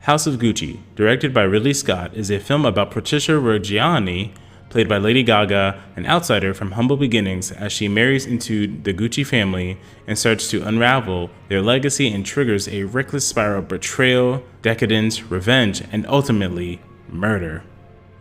House of Gucci, directed by Ridley Scott, is a film about Patricia Reggiani, played by Lady Gaga, an outsider from humble beginnings as she marries into the Gucci family and starts to unravel their legacy and triggers a reckless spiral of betrayal, decadence, revenge, and ultimately, murder.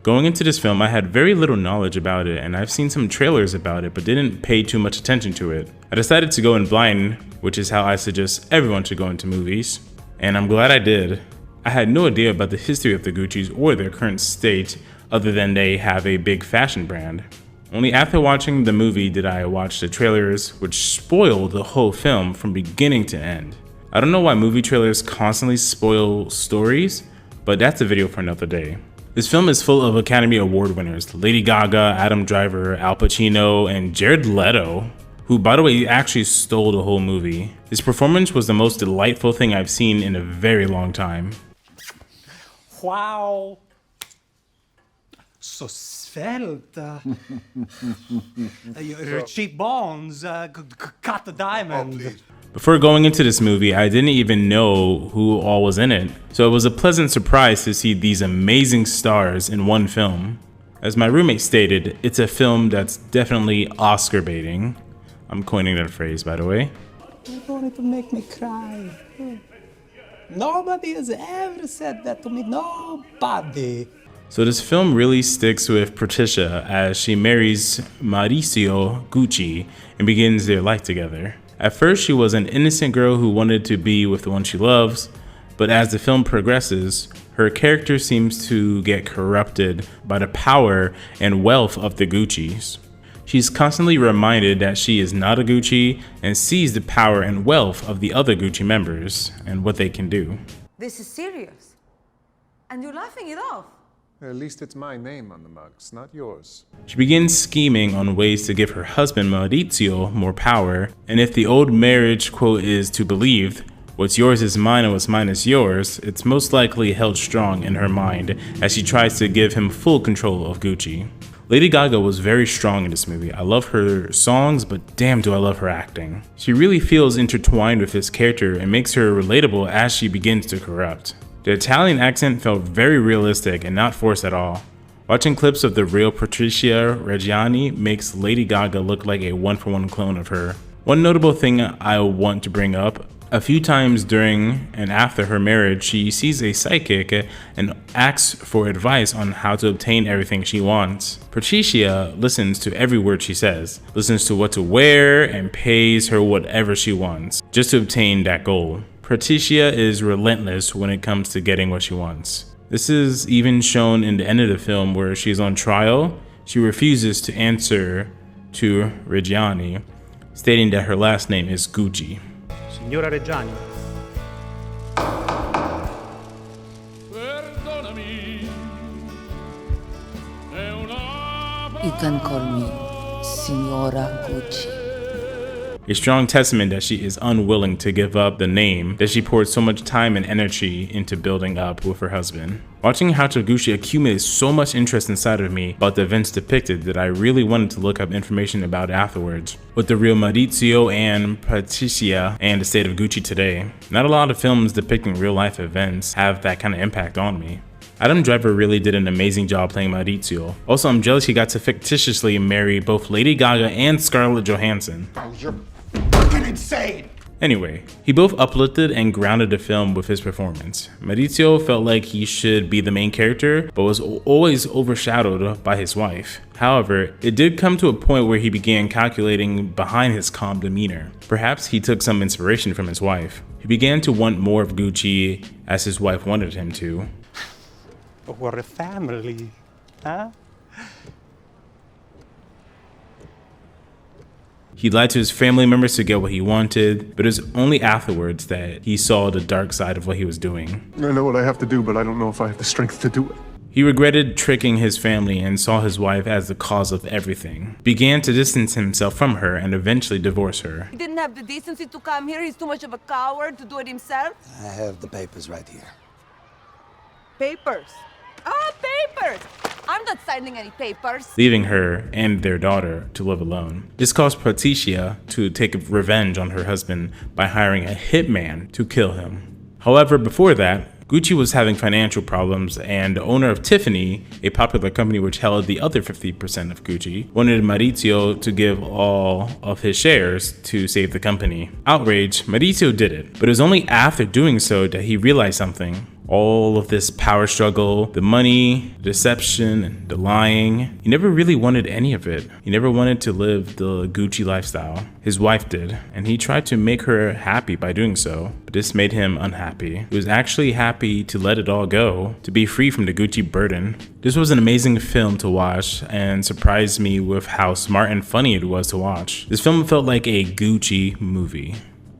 Going into this film, I had very little knowledge about it, and I've seen some trailers about it but didn't pay too much attention to it. I decided to go in blind, which is how I suggest everyone should go into movies, and I'm glad I did. I had no idea about the history of the Guccis or their current state, other than they have a big fashion brand. Only after watching the movie did I watch the trailers, which spoil the whole film from beginning to end. I don't know why movie trailers constantly spoil stories, but that's a video for another day. This film is full of Academy Award winners: Lady Gaga, Adam Driver, Al Pacino, and Jared Leto, who, by the way, actually stole the whole movie. His performance was the most delightful thing I've seen in a very long time. Wow. So svelte. Your cheekbones cut the diamond. Before going into this movie, I didn't even know who all was in it, so it was a pleasant surprise to see these amazing stars in one film. As my roommate stated, it's a film that's definitely Oscar baiting. I'm coining that phrase, by the way. You're going to make me cry. Nobody has ever said that to me. Nobody. So this film really sticks with Patricia as she marries Mauricio Gucci and begins their life together. At first, she was an innocent girl who wanted to be with the one she loves, but as the film progresses, her character seems to get corrupted by the power and wealth of the Guccis. She's constantly reminded that she is not a Gucci and sees the power and wealth of the other Gucci members and what they can do. This is serious, and you're laughing it off. At least it's my name on the mugs, not yours. She begins scheming on ways to give her husband Maurizio more power, and if the old marriage quote is to believe, what's yours is mine and what's mine is yours, it's most likely held strong in her mind as she tries to give him full control of Gucci. Lady Gaga was very strong in this movie. I love her songs, but damn do I love her acting. She really feels intertwined with this character and makes her relatable as she begins to corrupt. The Italian accent felt very realistic and not forced at all. Watching clips of the real Patricia Reggiani makes Lady Gaga look like a one-for-one clone of her. One notable thing I want to bring up: a few times during and after her marriage, she sees a psychic and asks for advice on how to obtain everything she wants. Patricia listens to every word she says, listens to what to wear, and pays her whatever she wants, just to obtain that goal. Patricia is relentless when it comes to getting what she wants. This is even shown in the end of the film where she's on trial. She refuses to answer to Reggiani, stating that her last name is Gucci. Signora Reggiani. You can call me Signora Gucci. A strong testament that she is unwilling to give up the name that she poured so much time and energy into building up with her husband. Watching House of Gucci accumulated so much interest inside of me about the events depicted that I really wanted to look up information about it afterwards. With the real Maurizio and Patricia and the state of Gucci today, not a lot of films depicting real life events have that kind of impact on me. Adam Driver really did an amazing job playing Maurizio. Also, I'm jealous he got to fictitiously marry both Lady Gaga and Scarlett Johansson. Oh, you're fucking insane! Anyway, he both uplifted and grounded the film with his performance. Maurizio felt like he should be the main character, but was always overshadowed by his wife. However, it did come to a point where he began calculating behind his calm demeanor. Perhaps he took some inspiration from his wife. He began to want more of Gucci as his wife wanted him to. We're a family, huh? He lied to his family members to get what he wanted, but it was only afterwards that he saw the dark side of what he was doing. I know what I have to do, but I don't know if I have the strength to do it. He regretted tricking his family and saw his wife as the cause of everything. Began to distance himself from her and eventually divorce her. He didn't have the decency to come here. He's too much of a coward to do it himself. I have the papers right here. Papers. Papers! I'm not signing any papers. Leaving her and their daughter to live alone. This caused Patricia to take revenge on her husband by hiring a hitman to kill him. However, before that, Gucci was having financial problems, and the owner of Tiffany, a popular company which held the other 50% of Gucci, wanted Maurizio to give all of his shares to save the company. Outraged, Maurizio did it, but it was only after doing so that he realized something. All of this power struggle, the money, the deception, and the lying, he never really wanted any of it. He never wanted to live the Gucci lifestyle. His wife did, and he tried to make her happy by doing so, but this made him unhappy. He was actually happy to let it all go, to be free from the Gucci burden. This was an amazing film to watch and surprised me with how smart and funny it was to watch. This film felt like a Gucci movie.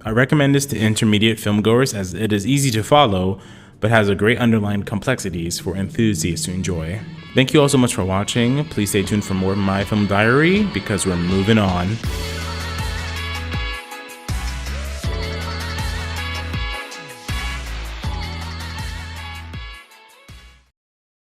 I recommend this to intermediate filmgoers as it is easy to follow, but has a great underlying complexities for enthusiasts to enjoy. Thank you all so much for watching. Please stay tuned for more of my film diary because we're moving on.